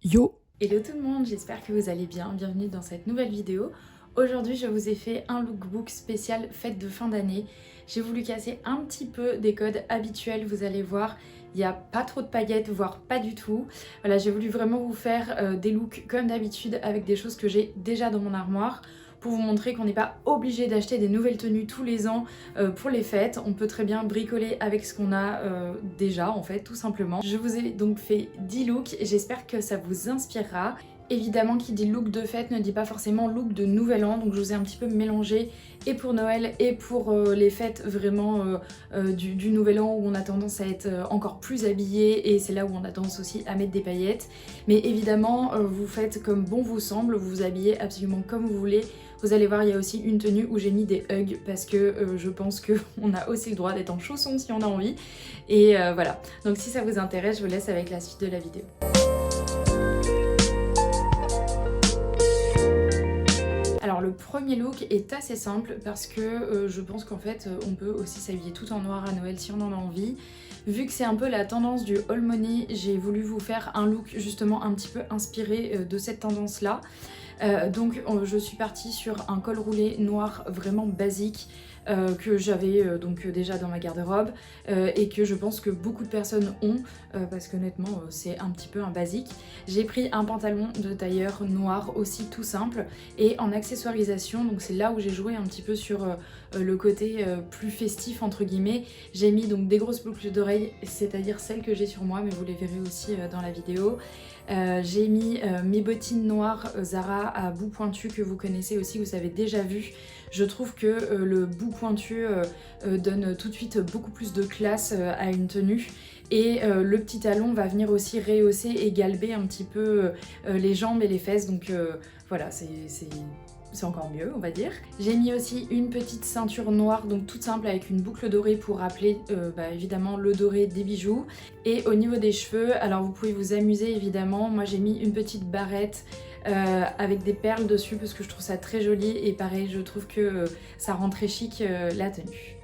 Yo! Hello tout le monde, j'espère que vous allez bien, bienvenue dans cette nouvelle vidéo. Aujourd'hui je vous ai fait un lookbook spécial fête de fin d'année. J'ai voulu casser un petit peu des codes habituels, vous allez voir, il n'y a pas trop de paillettes, voire pas du tout. Voilà, j'ai voulu vraiment vous faire des looks comme d'habitude avec des choses que j'ai déjà dans mon armoire, pour vous montrer qu'on n'est pas obligé d'acheter des nouvelles tenues tous les ans pour les fêtes. On peut très bien bricoler avec ce qu'on a déjà en fait, tout simplement. Je vous ai donc fait 10 looks et j'espère que ça vous inspirera. Évidemment, qui dit look de fête ne dit pas forcément look de nouvel an, donc je vous ai un petit peu mélangé et pour Noël et pour les fêtes vraiment du nouvel an où on a tendance à être encore plus habillé et c'est là où on a tendance aussi à mettre des paillettes. Mais évidemment, vous faites comme bon vous semble, vous vous habillez absolument comme vous voulez. Vous allez voir, il y a aussi une tenue où j'ai mis des hugs parce que je pense qu'on a aussi le droit d'être en chaussons si on a envie. Et voilà, donc si ça vous intéresse, je vous laisse avec la suite de la vidéo. Alors le premier look est assez simple parce que je pense qu'en fait on peut aussi s'habiller tout en noir à Noël si on en a envie. Vu que c'est un peu la tendance du all money, j'ai voulu vous faire un look justement un petit peu inspiré de cette tendance là. Donc je suis partie sur un col roulé noir vraiment basique que j'avais donc déjà dans ma garde-robe et que je pense que beaucoup de personnes ont parce qu'honnêtement c'est un petit peu un basique. J'ai pris un pantalon de tailleur noir aussi tout simple et en accessoirisation, donc c'est là où j'ai joué un petit peu sur le côté plus festif entre guillemets. J'ai mis donc des grosses boucles d'oreilles, c'est-à-dire celles que j'ai sur moi, mais vous les verrez aussi dans la vidéo. J'ai mis mes bottines noires Zara à bout pointu que vous connaissez aussi, vous avez déjà vu. Je trouve que le bout pointu donne tout de suite beaucoup plus de classe à une tenue. Et le petit talon va venir aussi rehausser et galber un petit peu les jambes et les fesses. Donc voilà, c'est encore mieux, on va dire. J'ai mis aussi une petite ceinture noire, donc toute simple, avec une boucle dorée pour rappeler évidemment le doré des bijoux. Et au niveau des cheveux, alors vous pouvez vous amuser évidemment. Moi j'ai mis une petite barrette avec des perles dessus parce que je trouve ça très joli. Et pareil, je trouve que ça rend très chic la tenue.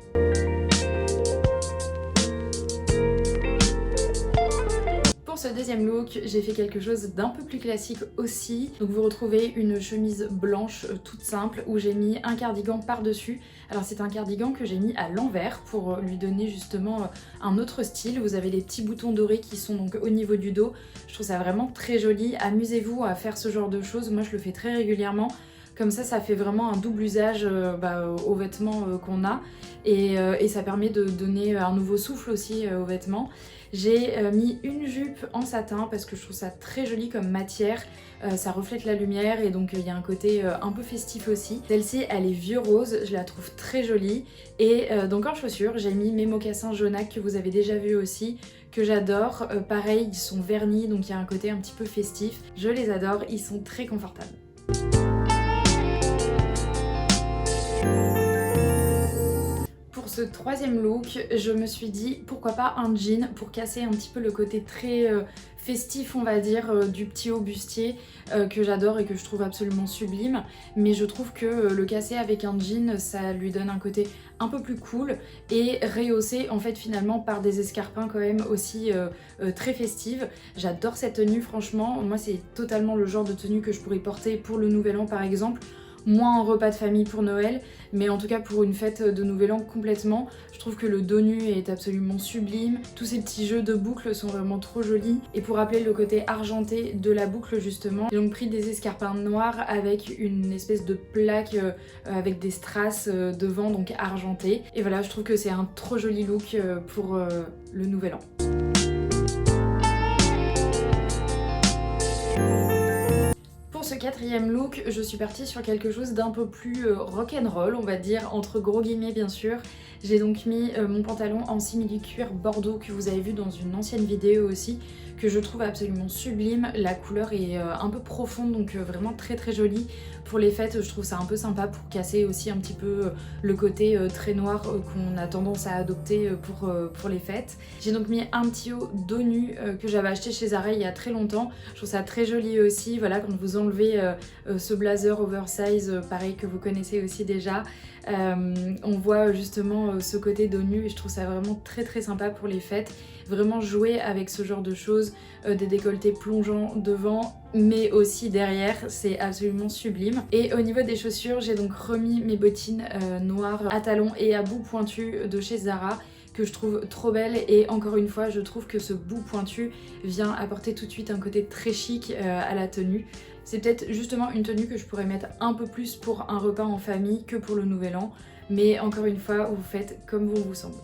Pour ce deuxième look, j'ai fait quelque chose d'un peu plus classique aussi. Donc vous retrouvez une chemise blanche toute simple où j'ai mis un cardigan par-dessus. Alors c'est un cardigan que j'ai mis à l'envers pour lui donner justement un autre style. Vous avez les petits boutons dorés qui sont donc au niveau du dos. Je trouve ça vraiment très joli. Amusez-vous à faire ce genre de choses. Moi je le fais très régulièrement. Comme ça fait vraiment un double usage aux vêtements qu'on a et ça permet de donner un nouveau souffle aussi aux vêtements. J'ai mis une jupe en satin parce que je trouve ça très joli comme matière, ça reflète la lumière et donc il y a un côté un peu festif aussi. Celle-ci elle est vieux rose, je la trouve très jolie et donc en chaussures j'ai mis mes mocassins jaunac que vous avez déjà vu aussi, que j'adore. Pareil, ils sont vernis donc il y a un côté un petit peu festif, je les adore, ils sont très confortables. Pour ce troisième look, je me suis dit pourquoi pas un jean pour casser un petit peu le côté très festif on va dire du petit haut bustier que j'adore et que je trouve absolument sublime, mais je trouve que le casser avec un jean ça lui donne un côté un peu plus cool et rehaussé en fait finalement par des escarpins quand même aussi très festives. J'adore cette tenue franchement, moi c'est totalement le genre de tenue que je pourrais porter pour le nouvel an par exemple. Moins en repas de famille pour Noël, mais en tout cas pour une fête de Nouvel An complètement. Je trouve que le dos nu est absolument sublime. Tous ces petits jeux de boucles sont vraiment trop jolis. Et pour rappeler le côté argenté de la boucle justement, j'ai donc pris des escarpins noirs avec une espèce de plaque avec des strass devant, donc argenté. Et voilà, je trouve que c'est un trop joli look pour le Nouvel An. Pour ce quatrième look, je suis partie sur quelque chose d'un peu plus rock'n'roll, on va dire, entre gros guillemets bien sûr. J'ai donc mis mon pantalon en simili-cuir bordeaux que vous avez vu dans une ancienne vidéo aussi, que je trouve absolument sublime. La couleur est un peu profonde, donc vraiment très très jolie. Pour les fêtes, je trouve ça un peu sympa pour casser aussi un petit peu le côté très noir qu'on a tendance à adopter pour les fêtes. J'ai donc mis un petit haut dos nu que j'avais acheté chez Zara il y a très longtemps. Je trouve ça très joli aussi, voilà, quand vous enlevez ce blazer oversize, pareil que vous connaissez aussi déjà. On voit justement ce côté dos nu et je trouve ça vraiment très très sympa pour les fêtes. Vraiment jouer avec ce genre de choses choses, des décolletés plongeants devant mais aussi derrière, c'est absolument sublime. Et au niveau des chaussures, j'ai donc remis mes bottines noires à talons et à bout pointu de chez Zara que je trouve trop belle, et encore une fois je trouve que ce bout pointu vient apporter tout de suite un côté très chic à la tenue. C'est peut-être justement une tenue que je pourrais mettre un peu plus pour un repas en famille que pour le nouvel an, mais encore une fois vous faites comme bon vous semble.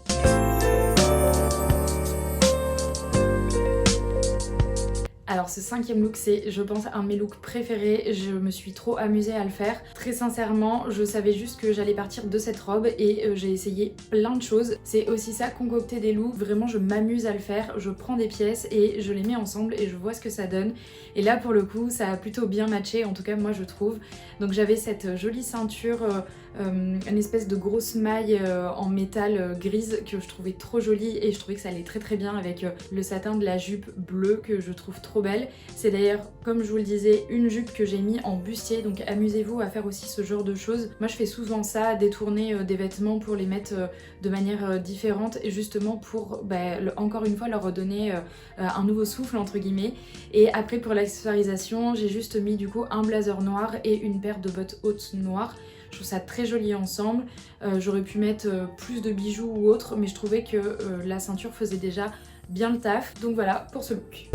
Alors ce 5e look, c'est je pense un de mes looks préférés, je me suis trop amusée à le faire. Très sincèrement, je savais juste que j'allais partir de cette robe et j'ai essayé plein de choses. C'est aussi ça, concocter des looks, vraiment je m'amuse à le faire, je prends des pièces et je les mets ensemble et je vois ce que ça donne. Et là pour le coup ça a plutôt bien matché, en tout cas moi je trouve. Donc j'avais cette jolie ceinture, une espèce de grosse maille en métal grise que je trouvais trop jolie et je trouvais que ça allait très très bien avec le satin de la jupe bleue que je trouve trop belle. C'est d'ailleurs, comme je vous le disais, une jupe que j'ai mis en bustier, donc amusez-vous à faire aussi ce genre de choses. Moi je fais souvent ça, détourner des vêtements pour les mettre de manière différente et justement pour encore une fois leur redonner un nouveau souffle entre guillemets. Et après pour l'accessoirisation, j'ai juste mis du coup un blazer noir et une paire de bottes hautes noires. Je trouve ça très joli ensemble. J'aurais pu mettre plus de bijoux ou autre, mais je trouvais que la ceinture faisait déjà bien le taf. Donc voilà pour ce look.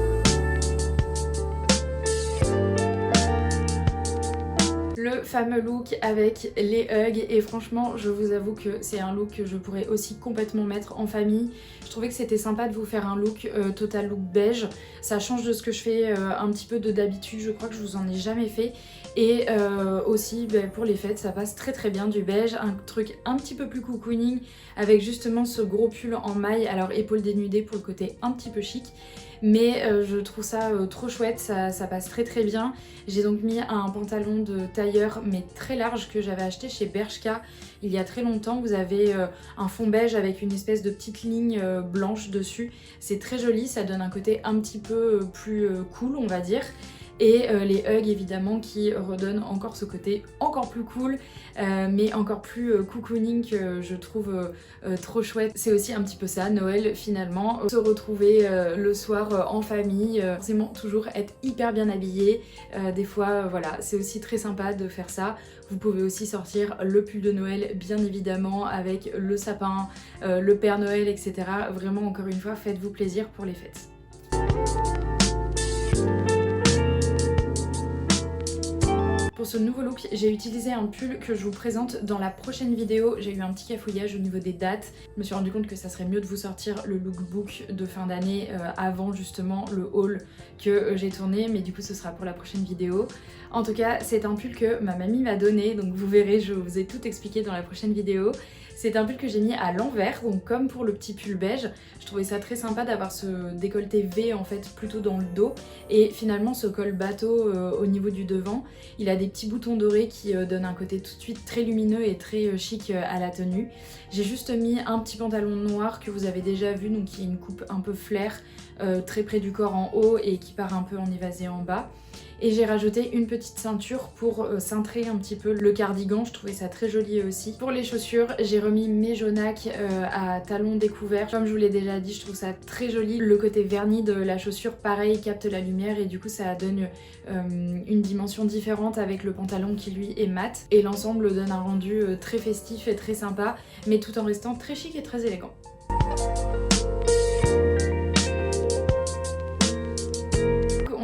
Le fameux look avec les hugs, et franchement je vous avoue que c'est un look que je pourrais aussi complètement mettre en famille. Je trouvais que c'était sympa de vous faire un look total look beige, ça change de ce que je fais un petit peu de d'habitude, je crois que je vous en ai jamais fait. Et aussi pour les fêtes ça passe très très bien du beige, un truc un petit peu plus cocooning avec justement ce gros pull en maille, alors épaules dénudées pour le côté un petit peu chic. Mais je trouve ça trop chouette, ça passe très très bien. J'ai donc mis un pantalon de tailleur mais très large que j'avais acheté chez Bershka il y a très longtemps. Vous avez un fond beige avec une espèce de petite ligne blanche dessus. C'est très joli, ça donne un côté un petit peu plus cool on va dire. Et les hugs évidemment qui redonnent encore ce côté encore plus cool mais encore plus cocooning que je trouve trop chouette. C'est aussi un petit peu ça Noël finalement, se retrouver le soir en famille, forcément toujours être hyper bien habillé, des fois voilà c'est aussi très sympa de faire ça. Vous pouvez aussi sortir le pull de Noël bien évidemment avec le sapin, le Père Noël etc. Vraiment encore une fois faites-vous plaisir pour les fêtes. Pour ce nouveau look, j'ai utilisé un pull que je vous présente dans la prochaine vidéo. J'ai eu un petit cafouillage au niveau des dates. Je me suis rendu compte que ça serait mieux de vous sortir le lookbook de fin d'année avant justement le haul que j'ai tourné, mais du coup ce sera pour la prochaine vidéo. En tout cas, c'est un pull que ma mamie m'a donné, donc vous verrez, je vous ai tout expliqué dans la prochaine vidéo. C'est un pull que j'ai mis à l'envers, donc comme pour le petit pull beige. Je trouvais ça très sympa d'avoir ce décolleté V en fait plutôt dans le dos et finalement ce col bateau au niveau du devant. Il a des petits boutons dorés qui donnent un côté tout de suite très lumineux et très chic à la tenue. J'ai juste mis un petit pantalon noir que vous avez déjà vu, donc qui est une coupe un peu flair, très près du corps en haut et qui part un peu en évasé en bas. Et j'ai rajouté une petite ceinture pour cintrer un petit peu le cardigan, je trouvais ça très joli aussi. Pour les chaussures, j'ai remis mes jaunacs à talons découverts. Comme je vous l'ai déjà dit, je trouve ça très joli. Le côté verni de la chaussure, pareil, capte la lumière et du coup ça donne une dimension différente avec le pantalon qui lui est mat. Et l'ensemble donne un rendu très festif et très sympa, mais tout en restant très chic et très élégant.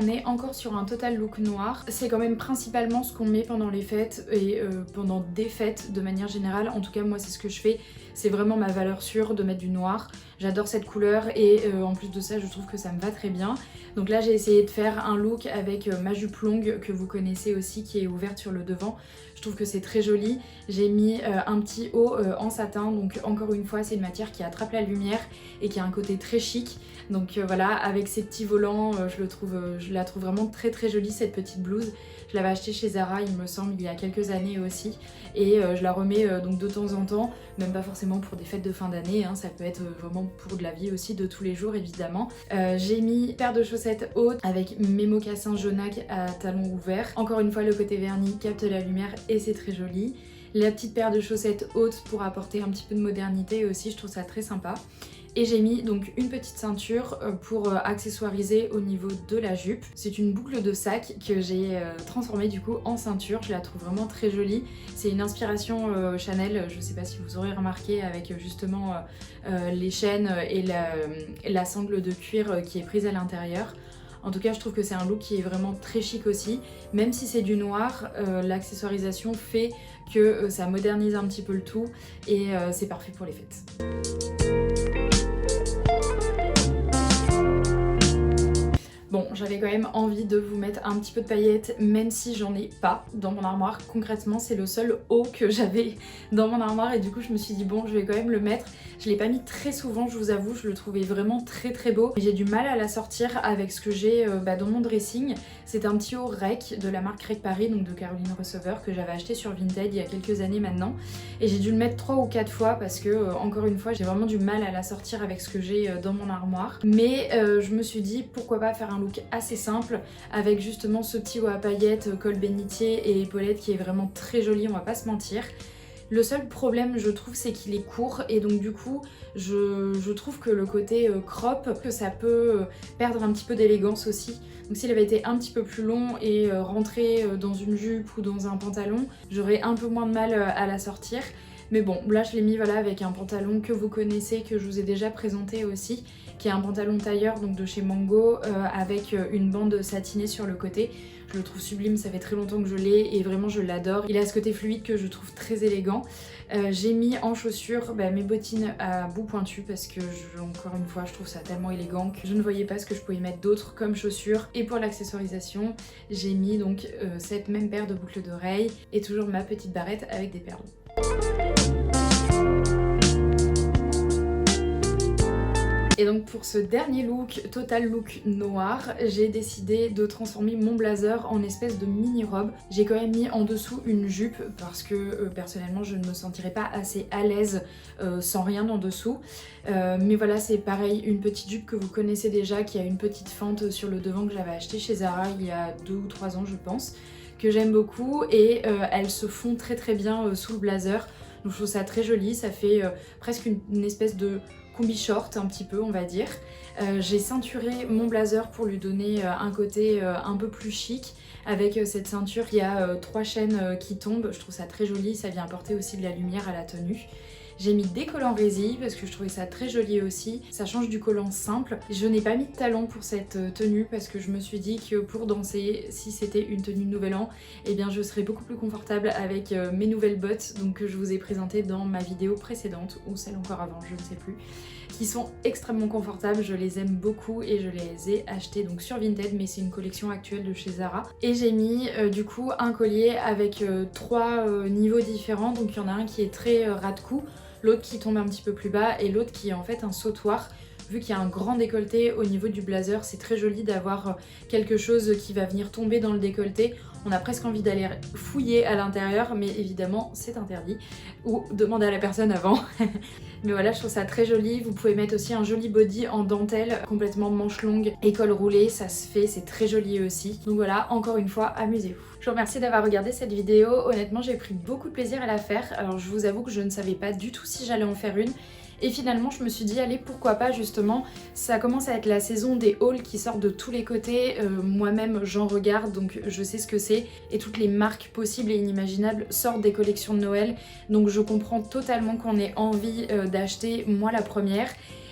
On est encore sur un total look noir. C'est quand même principalement ce qu'on met pendant les fêtes et pendant des fêtes de manière générale. En tout cas moi c'est ce que je fais. C'est vraiment ma valeur sûre de mettre du noir. J'adore cette couleur et en plus de ça je trouve que ça me va très bien. Donc là j'ai essayé de faire un look avec ma jupe longue que vous connaissez aussi qui est ouverte sur le devant. Je trouve que c'est très joli. J'ai mis un petit haut en satin, donc encore une fois c'est une matière qui attrape la lumière et qui a un côté très chic. Donc voilà, avec ces petits volants, je la trouve vraiment très très jolie cette petite blouse. Je l'avais achetée chez Zara il me semble il y a quelques années aussi et je la remets donc de temps en temps, même pas forcément pour des fêtes de fin d'année, hein, ça peut être vraiment pour de la vie aussi de tous les jours évidemment. J'ai mis une paire de chaussettes hautes avec mes mocassins jaunacs à talons ouverts. Encore une fois le côté verni capte la lumière et c'est très joli. La petite paire de chaussettes hautes pour apporter un petit peu de modernité aussi, je trouve ça très sympa. Et j'ai mis donc une petite ceinture pour accessoiriser au niveau de la jupe. C'est une boucle de sac que j'ai transformée du coup en ceinture. Je la trouve vraiment très jolie. C'est une inspiration Chanel, je sais pas si vous aurez remarqué, avec justement les chaînes et la sangle de cuir qui est prise à l'intérieur. En tout cas, je trouve que c'est un look qui est vraiment très chic aussi. Même si c'est du noir, l'accessoirisation fait que ça modernise un petit peu le tout et c'est parfait pour les fêtes. Bon, j'avais quand même envie de vous mettre un petit peu de paillettes, même si j'en ai pas dans mon armoire. Concrètement, c'est le seul haut que j'avais dans mon armoire et du coup je me suis dit bon, je vais quand même le mettre. Je l'ai pas mis très souvent, je vous avoue, je le trouvais vraiment très beau. J'ai du mal à la sortir avec ce que j'ai dans mon dressing. C'est un petit haut Rec de la marque Rec Paris, donc de Caroline Receveur, que j'avais acheté sur Vinted il y a quelques années maintenant. Et j'ai dû le mettre 3 ou 4 fois parce que, encore une fois, j'ai vraiment du mal à la sortir avec ce que j'ai dans mon armoire. Mais je me suis dit pourquoi pas faire un look assez simple avec justement ce petit haut à paillettes, col bénitier et épaulettes qui est vraiment très joli, on va pas se mentir. Le seul problème je trouve c'est qu'il est court et donc du coup je trouve que le côté crop, que ça peut perdre un petit peu d'élégance aussi. Donc s'il avait été un petit peu plus long et rentré dans une jupe ou dans un pantalon, j'aurais un peu moins de mal à la sortir. Mais bon, là je l'ai mis voilà, avec un pantalon que vous connaissez, que je vous ai déjà présenté aussi, qui est un pantalon tailleur donc de chez Mango avec une bande satinée sur le côté. Je le trouve sublime, ça fait très longtemps que je l'ai et vraiment je l'adore. Il a ce côté fluide que je trouve très élégant. J'ai mis en chaussures mes bottines à bout pointu parce que encore une fois je trouve ça tellement élégant que je ne voyais pas ce que je pouvais mettre d'autre comme chaussures. Et pour l'accessoirisation, j'ai mis donc cette même paire de boucles d'oreilles et toujours ma petite barrette avec des perles. Et donc pour ce dernier look, total look noir, j'ai décidé de transformer mon blazer en espèce de mini robe. J'ai quand même mis en dessous une jupe parce que personnellement je ne me sentirais pas assez à l'aise sans rien en dessous. Mais voilà, c'est pareil, une petite jupe que vous connaissez déjà qui a une petite fente sur le devant que j'avais acheté chez Zara il y a 2 ou 3 ans je pense, que j'aime beaucoup et elles se font très bien sous le blazer. Donc je trouve ça très joli, ça fait presque une espèce de combi short un petit peu on va dire. J'ai ceinturé mon blazer pour lui donner un côté un peu plus chic avec cette ceinture qui a 3 chaînes qui tombent. Je trouve ça très joli, ça vient apporter aussi de la lumière à la tenue. J'ai mis des collants résille parce que je trouvais ça très joli aussi. Ça change du collant simple. Je n'ai pas mis de talons pour cette tenue parce que je me suis dit que pour danser, si c'était une tenue de Nouvel An, eh bien je serais beaucoup plus confortable avec mes nouvelles bottes donc que je vous ai présentées dans ma vidéo précédente ou celle encore avant, je ne sais plus, qui sont extrêmement confortables. Je les aime beaucoup et je les ai achetées donc sur Vinted, mais c'est une collection actuelle de chez Zara. Et j'ai mis du coup un collier avec 3 niveaux différents. Donc il y en a un qui est très ras de cou, l'autre qui tombe un petit peu plus bas et l'autre qui est en fait un sautoir. Vu qu'il y a un grand décolleté au niveau du blazer, c'est très joli d'avoir quelque chose qui va venir tomber dans le décolleté. On a presque envie d'aller fouiller à l'intérieur, mais évidemment c'est interdit. Ou demander à la personne avant. Mais voilà, je trouve ça très joli. Vous pouvez mettre aussi un joli body en dentelle, complètement manche longue et col roulé, ça se fait, c'est très joli aussi. Donc voilà, encore une fois, amusez-vous. Je vous remercie d'avoir regardé cette vidéo. Honnêtement, j'ai pris beaucoup de plaisir à la faire. Alors je vous avoue que je ne savais pas du tout si j'allais en faire une. Et finalement je me suis dit allez pourquoi pas, justement ça commence à être la saison des hauls qui sortent de tous les côtés. Moi-même j'en regarde donc je sais ce que c'est et toutes les marques possibles et inimaginables sortent des collections de Noël, donc je comprends totalement qu'on ait envie d'acheter, moi la première.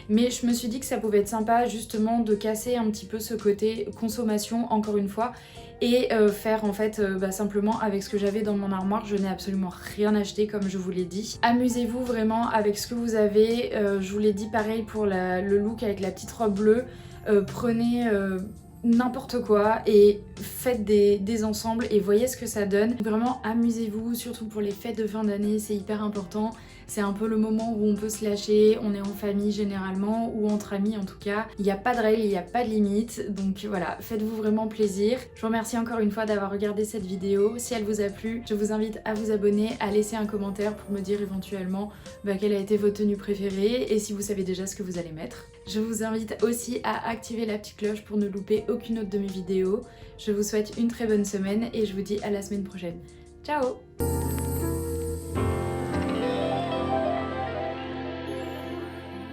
Mais je me suis dit que ça pouvait être sympa justement de casser un petit peu ce côté consommation encore une fois et faire en fait simplement avec ce que j'avais dans mon armoire. Je n'ai absolument rien acheté comme je vous l'ai dit. Amusez-vous vraiment avec ce que vous avez. Je vous l'ai dit pareil pour le look avec la petite robe bleue. Prenez n'importe quoi et faites des ensembles et voyez ce que ça donne. Vraiment amusez-vous, surtout pour les fêtes de fin d'année, c'est hyper important. C'est un peu le moment où on peut se lâcher, on est en famille généralement ou entre amis en tout cas. Il n'y a pas de règles, il n'y a pas de limite, donc voilà, faites-vous vraiment plaisir. Je vous remercie encore une fois d'avoir regardé cette vidéo. Si elle vous a plu, je vous invite à vous abonner, à laisser un commentaire pour me dire éventuellement quelle a été votre tenue préférée et si vous savez déjà ce que vous allez mettre. Je vous invite aussi à activer la petite cloche pour ne louper aucune autre de mes vidéos. Je vous souhaite une très bonne semaine et je vous dis à la semaine prochaine. Ciao!